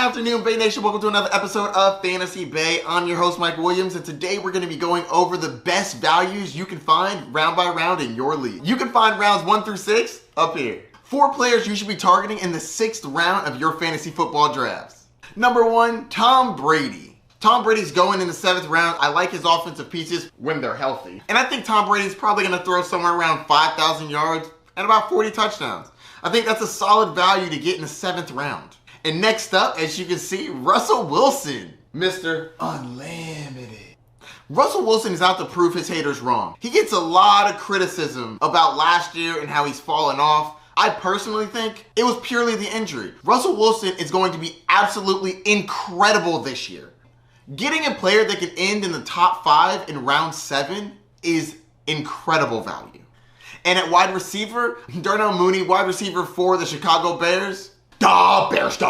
afternoon, Bay Nation. Welcome to another episode of Fantasy Bay. I'm your host, Mike Williams, and today we're going to be going over the best values you can find round by round in your league. You can find rounds 1 through 6 up here. 4 players you should be targeting in the 6th round of your fantasy football drafts. Number 1, Tom Brady. Tom Brady's going in the 7th round. I like his offensive pieces when they're healthy. And I think Tom Brady's probably going to throw somewhere around 5,000 yards and about 40 touchdowns. I think that's a solid value to get in the 7th round. And next up, as you can see, Russell Wilson, Mr. Unlimited. Russell Wilson is out to prove his haters wrong. He gets a lot of criticism about last year and how he's fallen off. I personally think it was purely the injury. Russell Wilson is going to be absolutely incredible this year. Getting a player that can end in the top 5 in round 7 is incredible value. And at wide receiver, Darnell Mooney, wide receiver for the Chicago Bears. Bears.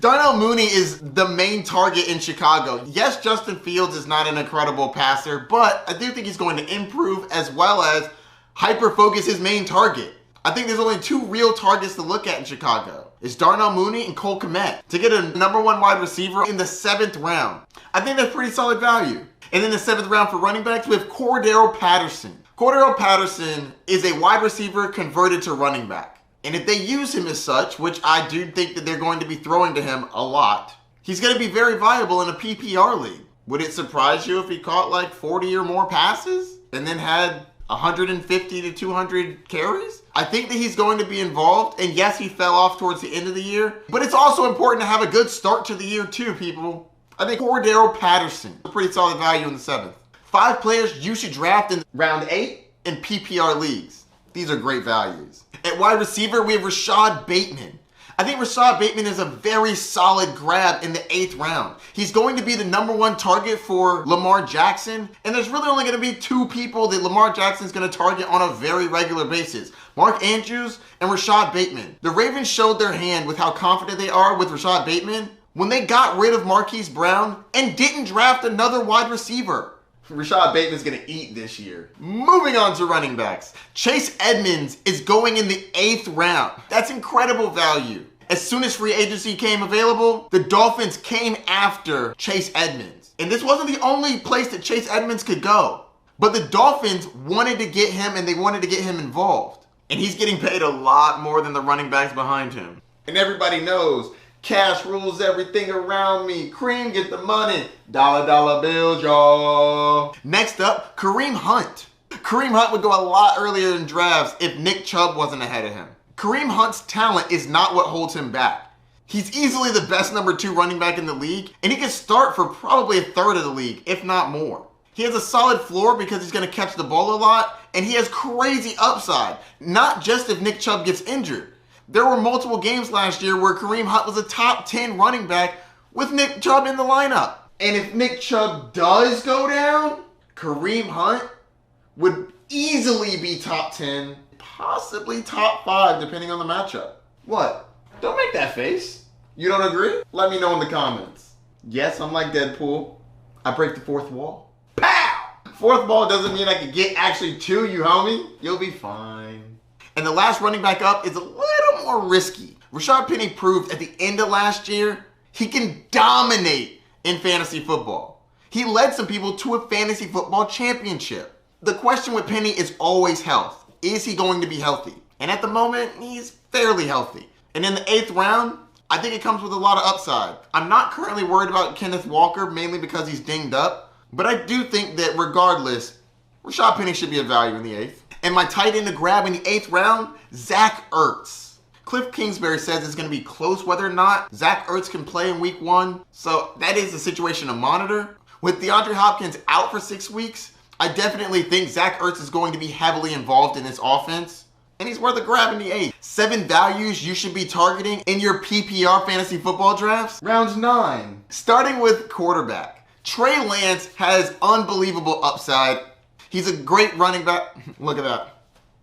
Darnell Mooney is the main target in Chicago. Yes, Justin Fields is not an incredible passer, but I do think he's going to improve as well as hyper-focus his main target. I think there's only 2 real targets to look at in Chicago. It's Darnell Mooney and Cole Kmet. To get a number 1 wide receiver in the 7th round, I think that's pretty solid value. And then the 7th round for running backs, we have Cordero Patterson. Cordero Patterson is a wide receiver converted to running back. And if they use him as such, which I do think that they're going to be throwing to him a lot, he's going to be very viable in a PPR league. Would it surprise you if he caught like 40 or more passes and then had 150 to 200 carries? I think that he's going to be involved. And yes, he fell off towards the end of the year, but it's also important to have a good start to the year too, people. I think Cordero Patterson, a pretty solid value in the 7th. 5 players you should draft in round 8 in PPR leagues. These are great values. At wide receiver, we have Rashad Bateman. I think Rashad Bateman is a very solid grab in the 8th round. He's going to be the number 1 target for Lamar Jackson, and there's really only going to be 2 people that Lamar Jackson's going to target on a very regular basis. Mark Andrews and Rashad Bateman. The Ravens showed their hand with how confident they are with Rashad Bateman when they got rid of Marquise Brown and didn't draft another wide receiver. Rashad Bateman's going to eat this year. Moving on to running backs. Chase Edmonds is going in the 8th round. That's incredible value. As soon as free agency came available, the Dolphins came after Chase Edmonds. And this wasn't the only place that Chase Edmonds could go. But the Dolphins wanted to get him and they wanted to get him involved. And he's getting paid a lot more than the running backs behind him. And everybody knows cash rules everything around me. Cream, get the money. Dollar bills, y'all. Next up, Kareem Hunt. Kareem Hunt would go a lot earlier in drafts if Nick Chubb wasn't ahead of him. Kareem Hunt's talent is not what holds him back. He's easily the best number 2 running back in the league, and he can start for probably a third of the league, if not more. He has a solid floor because he's going to catch the ball a lot, and he has crazy upside, not just if Nick Chubb gets injured. There were multiple games last year where Kareem Hunt was a top 10 running back with Nick Chubb in the lineup. And if Nick Chubb does go down, Kareem Hunt would easily be top 10, possibly top 5, depending on the matchup. What? Don't make that face. You don't agree? Let me know in the comments. Yes, I'm like Deadpool. I break the 4th wall. Pow! 4th wall doesn't mean I can get actually to you, homie. You'll be fine. And the last running back up is a little more risky. Rashad Penny proved at the end of last year he can dominate in fantasy football. He led some people to a fantasy football championship. The question with Penny is always health. Is he going to be healthy? And at the moment, he's fairly healthy. And in the 8th round, I think it comes with a lot of upside. I'm not currently worried about Kenneth Walker, mainly because he's dinged up. But I do think that regardless, Rashad Penny should be a value in the 8th. And my tight end to grab in the 8th round, Zach Ertz. Cliff Kingsbury says it's going to be close whether or not Zach Ertz can play in week 1. So that is a situation to monitor. With DeAndre Hopkins out for 6 weeks, I definitely think Zach Ertz is going to be heavily involved in this offense. And he's worth a grab in the 8th. 7 values you should be targeting in your PPR fantasy football drafts. Round 9. Starting with quarterback. Trey Lance has unbelievable upside. He's a great running back. Look at that.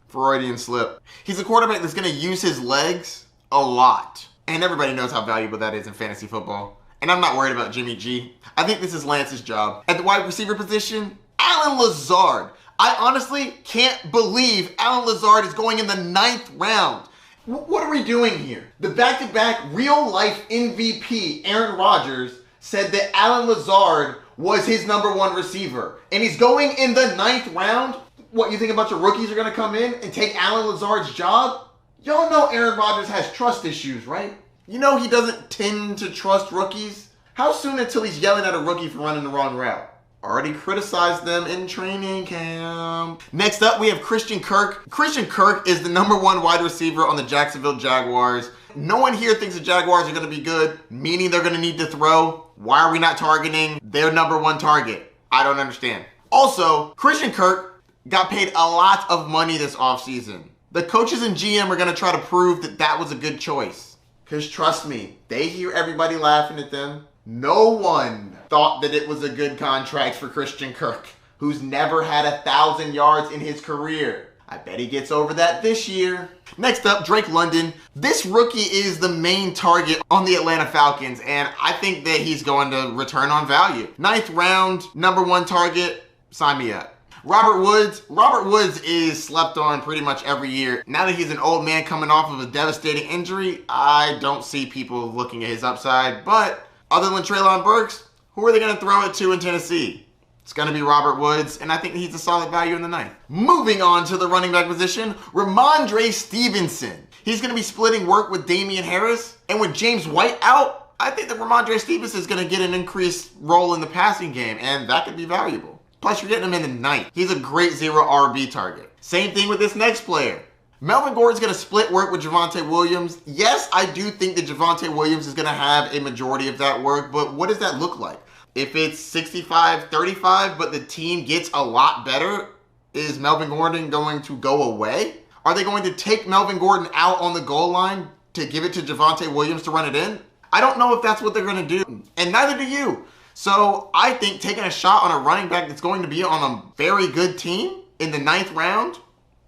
Freudian slip. He's a quarterback that's going to use his legs a lot. And everybody knows how valuable that is in fantasy football. And I'm not worried about Jimmy G. I think this is Lance's job. At the wide receiver position, Allen Lazard. I honestly can't believe Allen Lazard is going in the 9th round. What are we doing here? The back-to-back real-life MVP, Aaron Rodgers, said that Allen Lazard was his #1 receiver. And he's going in the 9th round? What, you think a bunch of rookies are going to come in and take Allen Lazard's job? Y'all know Aaron Rodgers has trust issues, right? You know he doesn't tend to trust rookies. How soon until he's yelling at a rookie for running the wrong route? Already criticized them in training camp. Next up, we have Christian Kirk. Christian Kirk is the #1 wide receiver on the Jacksonville Jaguars. No one here thinks the Jaguars are going to be good, meaning they're going to need to throw. Why are we not targeting their #1 target? I don't understand. Also, Christian Kirk got paid a lot of money this offseason. The coaches and GM are going to try to prove that that was a good choice. Because trust me, they hear everybody laughing at them. No one thought that it was a good contract for Christian Kirk, who's never had 1,000 yards in his career. I bet he gets over that this year. Next up, Drake London. This rookie is the main target on the Atlanta Falcons, and I think that he's going to return on value. 9th round, #1 target, sign me up. Robert Woods. Robert Woods is slept on pretty much every year. Now that he's an old man coming off of a devastating injury, I don't see people looking at his upside, but other than Treylon Burks, who are they going to throw it to in Tennessee? It's going to be Robert Woods, and I think he's a solid value in the 9th. Moving on to the running back position, Ramondre Stevenson. He's going to be splitting work with Damian Harris, and with James White out, I think that Ramondre Stevenson is going to get an increased role in the passing game, and that could be valuable. Plus, you're getting him in the 9th. He's a great 0 RB target. Same thing with this next player. Melvin Gordon's going to split work with Javonte Williams. Yes, I do think that Javonte Williams is going to have a majority of that work, but what does that look like? If it's 65-35, but the team gets a lot better, is Melvin Gordon going to go away? Are they going to take Melvin Gordon out on the goal line to give it to Javonte Williams to run it in? I don't know if that's what they're going to do, and neither do you. So I think taking a shot on a running back that's going to be on a very good team in the 9th round,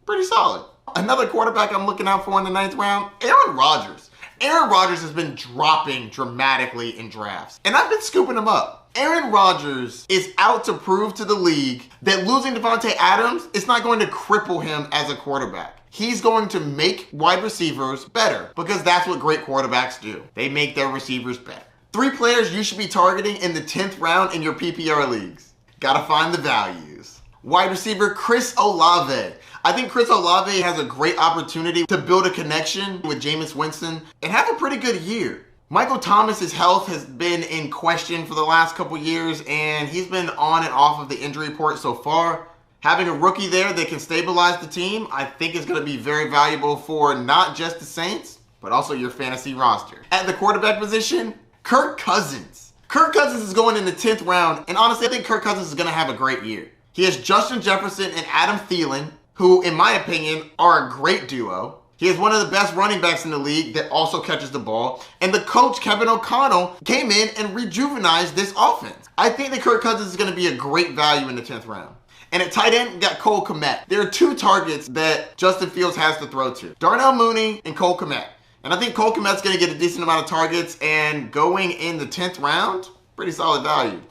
pretty solid. Another quarterback I'm looking out for in the 9th round, Aaron Rodgers. Aaron Rodgers has been dropping dramatically in drafts, and I've been scooping him up. Aaron Rodgers is out to prove to the league that losing Devontae Adams is not going to cripple him as a quarterback. He's going to make wide receivers better because that's what great quarterbacks do. They make their receivers better. 3 players you should be targeting in the 10th round in your PPR leagues. Gotta find the values. Wide receiver Chris Olave. I think Chris Olave has a great opportunity to build a connection with Jameis Winston and have a pretty good year. Michael Thomas's health has been in question for the last couple years, and he's been on and off of the injury report so far. Having a rookie there that can stabilize the team, I think is going to be very valuable for not just the Saints, but also your fantasy roster. At the quarterback position, Kirk Cousins. Kirk Cousins is going in the 10th round, and honestly, I think Kirk Cousins is going to have a great year. He has Justin Jefferson and Adam Thielen, who, in my opinion, are a great duo. He is one of the best running backs in the league that also catches the ball. And the coach, Kevin O'Connell, came in and rejuvenized this offense. I think that Kirk Cousins is going to be a great value in the 10th round. And at tight end, we got Cole Kmet. There are 2 targets that Justin Fields has to throw to. Darnell Mooney and Cole Kmet. And I think Cole Kmet's going to get a decent amount of targets. And going in the 10th round, pretty solid value.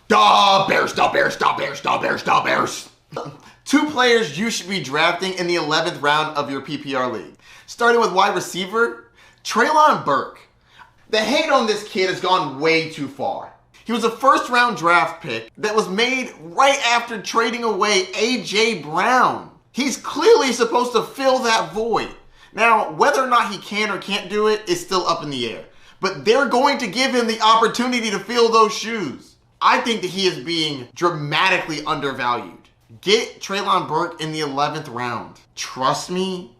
Bears. 2 players you should be drafting in the 11th round of your PPR league. Starting with wide receiver, Treylon Burke. The hate on this kid has gone way too far. He was a 1st round draft pick that was made right after trading away A.J. Brown. He's clearly supposed to fill that void. Now, whether or not he can or can't do it is still up in the air. But they're going to give him the opportunity to fill those shoes. I think that he is being dramatically undervalued. Get Treylon Burke in the 11th round. Trust me,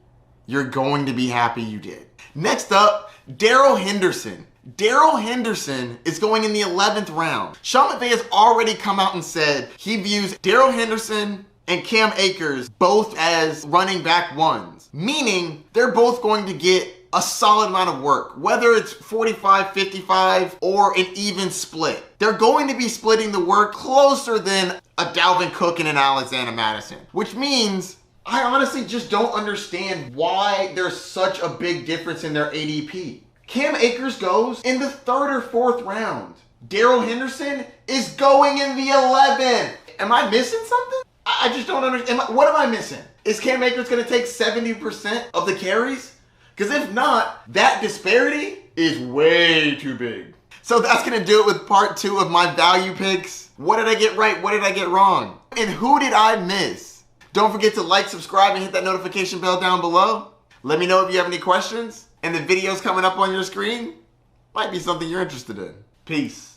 you're going to be happy you did. Next up, Darrell Henderson. Darrell Henderson is going in the 11th round. Sean McVay has already come out and said he views Darrell Henderson and Cam Akers both as running back 1s, meaning they're both going to get a solid amount of work, whether it's 45-55 or an even split. They're going to be splitting the work closer than a Dalvin Cook and an Alexander Madison, which means I honestly just don't understand why there's such a big difference in their ADP. Cam Akers goes in the 3rd or 4th round. Darrell Henderson is going in the 11th. Am I missing something? I just don't understand. What am I missing? Is Cam Akers going to take 70% of the carries? Because if not, that disparity is way too big. So that's going to do it with part 2 of my value picks. What did I get right? What did I get wrong? And who did I miss? Don't forget to like, subscribe, and hit that notification bell down below. Let me know if you have any questions. And the videos coming up on your screen might be something you're interested in. Peace.